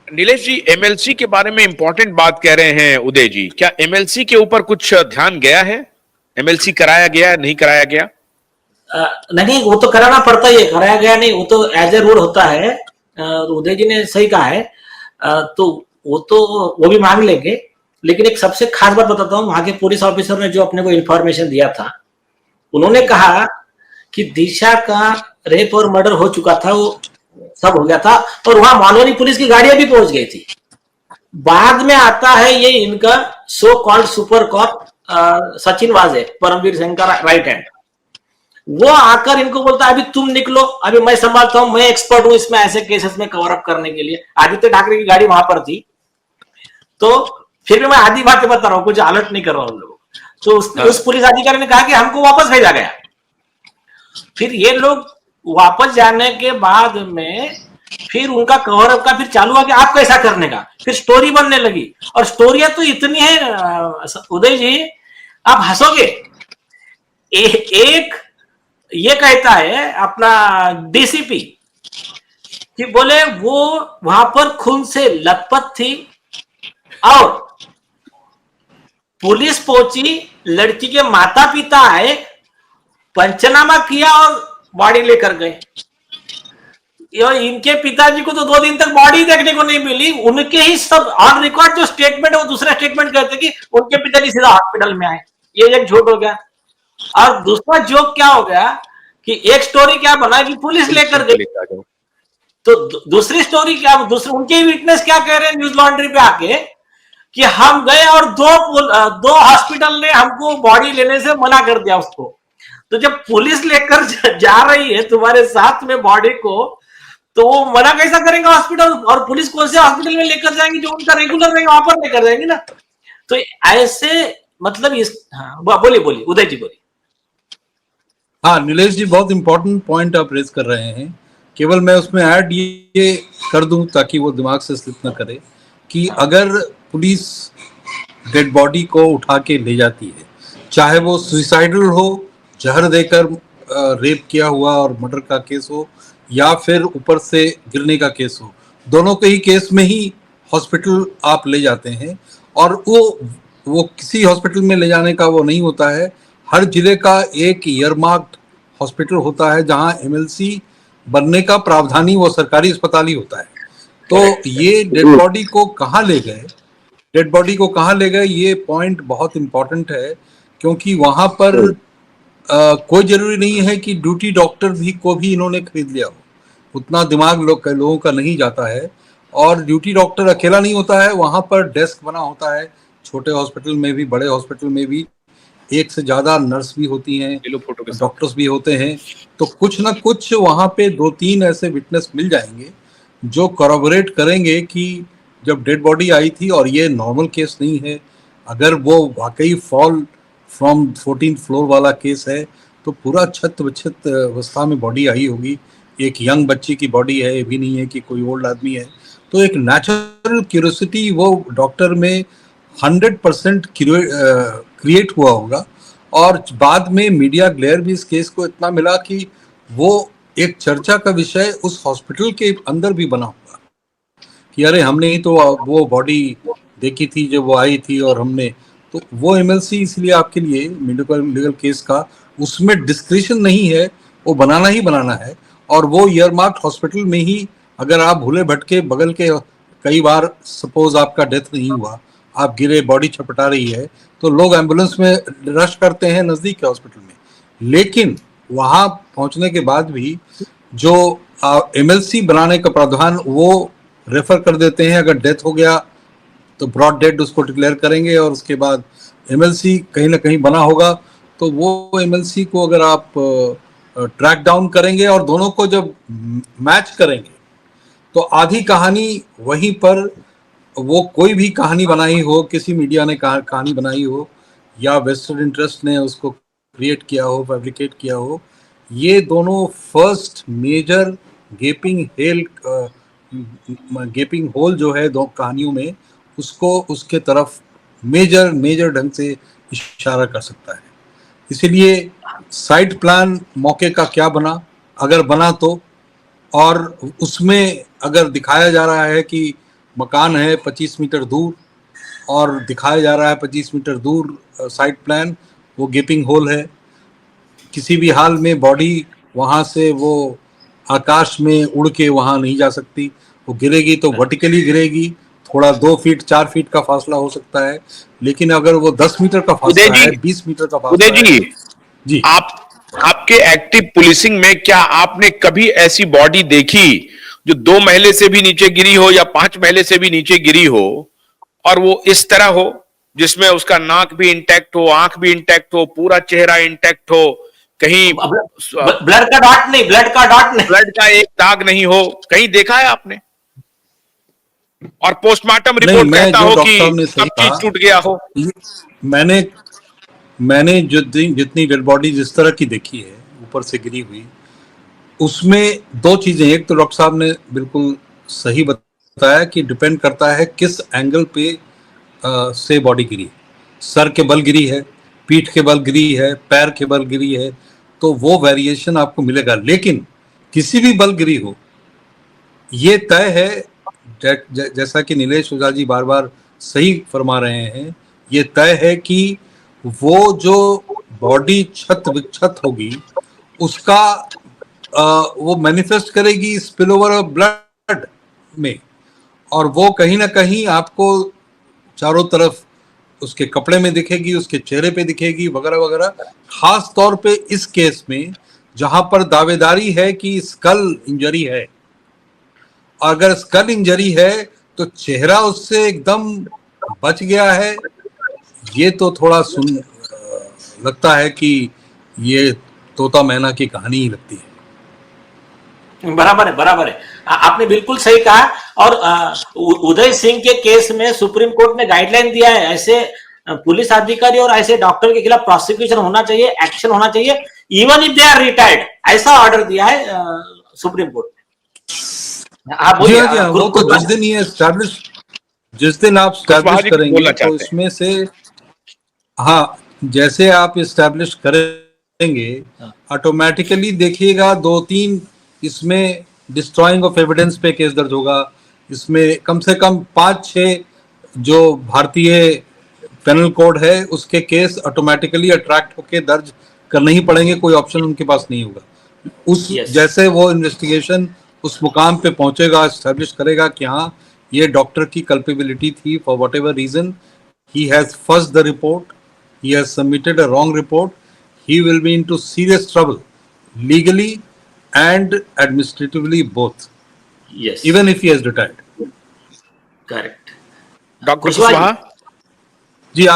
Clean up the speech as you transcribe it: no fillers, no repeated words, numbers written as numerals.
नीलेश जी, MLC के बारे में इंपॉर्टेंट बात कह रहे हैं उदय जी, क्या एमएलसी के ऊपर कुछ ध्यान गया है? एमएलसी कराया गया, नहीं कराया गया? नहीं, वो तो कराना पड़ता ही है, कराया गया नहीं, वो तो एज ए रूल होता है। उदय जी ने सही कहा है। तो वो भी मांग लेंगे। लेकिन एक सबसे खास बात बताता हूँ, वहां के पुलिस ऑफिसर ने जो अपने को इन्फॉर्मेशन दिया था, उन्होंने कहा कि दिशा का रेप और मर्डर हो चुका था, वो सब हो गया था, और वहां मालवनी पुलिस की गाड़ियां भी पहुंच गई थी। बाद में आता है ये इनका so called super cop Sachin वाजे, परमवीर सिंह का राइट हैंड। वो आकर इनको बोलता है अभी तुम निकलो, अभी मैं संभालता हूं, मैं एक्सपर्ट हूं इसमें, ऐसे केसेस में कवर अप करने के लिए। आदित्य ठाकरे की गाड़ी वहां पर थी। तो फिर भी मैं आधी बातें बता रहा हूँ, कुछ अलर्ट नहीं कर रहा हूं उन लोगों। तो उस पुलिस अधिकारी ने कहा कि हमको वापस भेजा गया। फिर ये लोग वापस जाने के बाद में फिर उनका कवर अप का फिर चालू हुआ कि आप कैसा करने का, फिर स्टोरी बनने लगी। और स्टोरियां तो इतनी है उदय जी, आप हंसोगे। एक ये कहता है अपना डीसीपी कि बोले वो वहां पर खून से लथपथ थी, और पुलिस पहुंची, लड़की के माता पिता आए, पंचनामा किया और बॉडी लेकर गए। इनके पिताजी को तो 2 दिन तक बॉडी देखने को नहीं मिली। उनके ही सब ऑन रिकॉर्ड जो स्टेटमेंट है, वो दूसरा स्टेटमेंट कहते कि उनके पिताजी सीधा हॉस्पिटल में आए। ये एक झूठ हो गया। और दूसरा जोक क्या हो गया कि एक स्टोरी क्या बना कि पुलिस लेकर गई, तो दूसरी स्टोरी क्या, दूसरे उनके विटनेस क्या कह रहे हैं न्यूज लॉन्ड्री पे आके कि हम गए और दो हॉस्पिटल ने हमको बॉडी लेने से मना कर दिया उसको। तो जब पुलिस लेकर जा रही है तुम्हारे साथ में बॉडी को, तो वो मना कैसा करेंगे हॉस्पिटल? और पुलिस कौन से हॉस्पिटल में लेकर जाएंगे? जो उनका रेगुलर रहेगा वहां पर लेकर जाएंगे ना। तो ऐसे मतलब इस, हाँ बोलिए बोलिए उदय जी बोलिए। हाँ नीलेश जी, बहुत इंपॉर्टेंट पॉइंट आप रेज कर रहे हैं। केवल मैं उसमें ऐड ये कर दूं ताकि वो दिमाग से स्लिप ना करे कि अगर पुलिस डेड बॉडी को उठा के ले जाती है, चाहे वो सुसाइडल हो, जहर देकर रेप किया हुआ और मर्डर का केस हो, या फिर ऊपर से गिरने का केस हो, दोनों के ही केस में ही हॉस्पिटल आप ले जाते हैं। और वो किसी हॉस्पिटल में ले जाने का वो नहीं होता है। हर जिले का एक ईयरमार्क्ड हॉस्पिटल होता है जहां एमएलसी बनने का प्रावधान ही वो सरकारी अस्पताल ही होता है। तो ये डेड बॉडी को कहाँ ले गए, ये पॉइंट बहुत इंपॉर्टेंट है, क्योंकि वहां पर कोई जरूरी नहीं है कि ड्यूटी डॉक्टर को भी इन्होंने खरीद लिया हो। उतना दिमाग लोगों का नहीं जाता है। और ड्यूटी डॉक्टर अकेला नहीं होता है, वहां पर डेस्क बना होता है। छोटे हॉस्पिटल में भी, बड़े हॉस्पिटल में भी एक से ज्यादा नर्स भी होती हैं, डॉक्टर्स भी होते हैं। तो कुछ ना कुछ वहां पे 2-3 ऐसे विटनेस मिल जाएंगे जो कॉरोबोरेट करेंगे कि जब डेड बॉडी आई थी, और ये नॉर्मल केस नहीं है, अगर वो वाकई फॉल फ्रॉम 14th फ्लोर वाला केस है, तो पूरा छत अवस्था में बॉडी आई होगी। एक यंग बच्ची की बॉडी है, ये भी नहीं है कि कोई ओल्ड आदमी है। तो एक नेचुरल क्यूरियोसिटी वो डॉक्टर में 100% क्रिएट हुआ होगा। और बाद में मीडिया ग्लेयर भी इस केस को इतना मिला कि वो एक चर्चा का विषय उस हॉस्पिटल के अंदर भी बना होगा कि अरे हमने ही तो वो बॉडी देखी थी जब वो आई थी, और हमने तो वो एमएलसी इसलिए आपके लिए मेडिकल लीगल केस का उसमें डिस्क्रिशन नहीं है, वो बनाना ही बनाना है। और वो ईयरमार्क्ड हॉस्पिटल में ही, अगर आप भूले भटके बगल के, कई बार सपोज आपका डेथ नहीं हुआ, आप गिरे, बॉडी छटपटा रही है, तो लोग एम्बुलेंस में रश करते हैं नजदीक के हॉस्पिटल में। लेकिन वहां पहुंचने के बाद भी जो एमएलसी बनाने का प्रावधान वो रेफर कर देते हैं। अगर डेथ हो गया तो ब्रॉड डेड उसको डिक्लेयर करेंगे, और उसके बाद एमएलसी कहीं ना कहीं बना होगा। तो वो एमएलसी को अगर आप ट्रैक डाउन करेंगे और दोनों को जब मैच करेंगे, तो आधी कहानी वहीं पर, वो कोई भी कहानी बनाई हो, किसी मीडिया ने कहानी बनाई हो, या वेस्टेड इंटरेस्ट ने उसको क्रिएट किया हो, फैब्रिकेट किया हो, ये दोनों फर्स्ट मेजर गेपिंग होल जो है दो कहानियों में, उसको उसके तरफ मेजर ढंग से इशारा कर सकता है। इसीलिए साइड प्लान मौके का क्या बना, अगर बना तो, और उसमें अगर दिखाया जा रहा है कि मकान है 25 मीटर दूर और दिखाया जा रहा है 25 मीटर दूर साइड प्लान, वो गेपिंग होल है। किसी भी हाल में बॉडी वहां से वो आकाश में उड़ के वहां नहीं जा सकती, वो गिरेगी तो वर्टिकली गिरेगी, थोड़ा 2 फीट 4 फीट का फासला हो सकता है, लेकिन अगर वो 10 मीटर का उदय फासला जी, है, 20 मीटर का उदय फासला जी, है। जी, आपके एक्टिव पुलिसिंग में क्या आपने कभी ऐसी बॉडी देखी जो 2 महले से भी नीचे गिरी हो या 5 महले से भी नीचे गिरी हो और वो इस तरह हो जिसमें उसका नाक भी इंटैक्ट हो, आंख भी इंटैक्ट हो, पूरा चेहरा इंटैक्ट हो, कहीं ब्लड का डॉट नहीं, ब्लड का डॉट नहीं, ब्लड का एक दाग नहीं हो, कहीं देखा है आपने? और पोस्टमार्टम नहीं, रिपोर्ट मैं कहता जो हो डॉक्टर कि साहब ने सही सब चीज कहा, टूट गया हो। मैंने मैंने जितनी डेड बॉडी जिस तरह की देखी है ऊपर से गिरी हुई, उसमें 2 चीजें, एक तो डॉक्टर साहब ने बिल्कुल सही बताया कि डिपेंड करता है किस एंगल पे से बॉडी गिरी, सर के बल गिरी है, पीठ के बल गिरी है, पैर के बल गिरी है, तो वो वेरिएशन आपको मिलेगा। लेकिन किसी भी बल गिरी हो, ये तय है, जैसा कि नीलेश ओझा जी बार बार सही फरमा रहे हैं, ये तय है कि वो जो बॉडी क्षत विक्षत होगी उसका वो मैनिफेस्ट करेगी स्पिल ओवर ऑफ ब्लड में, और वो कहीं ना कहीं आपको चारों तरफ उसके कपड़े में दिखेगी, उसके चेहरे पे दिखेगी, वगैरह वगैरह। खास तौर पे इस केस में जहां पर दावेदारी है कि स्कल इंजरी है, अगर स्कल इंजरी है तो चेहरा उससे एकदम बच गया है, ये तो थोड़ा लगता है कि ये तोता मैना की कहानी ही लगती है। बराबर है, बराबर है। आपने बिल्कुल सही कहा। और उदय सिंह के केस में सुप्रीम कोर्ट ने गाइडलाइन दिया है, ऐसे पुलिस अधिकारी और ऐसे डॉक्टर के खिलाफ प्रोसिक्यूशन होना चाहिए, एक्शन होना चाहिए, even if they are retired, ऐसा ऑर्डर दिया है सुप्रीम कोर्ट ने। आप जी बोलिए। हाँ, जी हाँ, वो तो जिस दिन ये एस्टैब्लिश, जिस दिन आप कुशवाहा एस्टैब्लिश जी बोलना करेंगे तो चाहते हैं। इसमें से, हाँ, जैसे आप एस्टैब्लिश करेंगे ऑटोमेटिकली देखिएगा 2-3 इसमें डिस्ट्रॉइंग ऑफ एविडेंस पे केस दर्ज होगा। इसमें कम से कम 5-6 जो भारतीय पेनल कोड है उसके केस ऑटोमेटिकली अट्रैक्ट होके दर्ज करने ही पड़ेंगे, कोई ऑप्शन उनके पास नहीं होगा। उस जैसे वो इन्वेस्टिगेशन उस मुकाम पे पहुंचेगा, एस्टैब्लिश करेगा कि हाँ ये डॉक्टर की कल्पेबिलिटी थी, for whatever reason he has fudged the report, he has submitted a wrong report, he will be into serious trouble legally and administratively both, yes, even if he has retired. correct. Doctor Kushwaha ji, Kushwaha.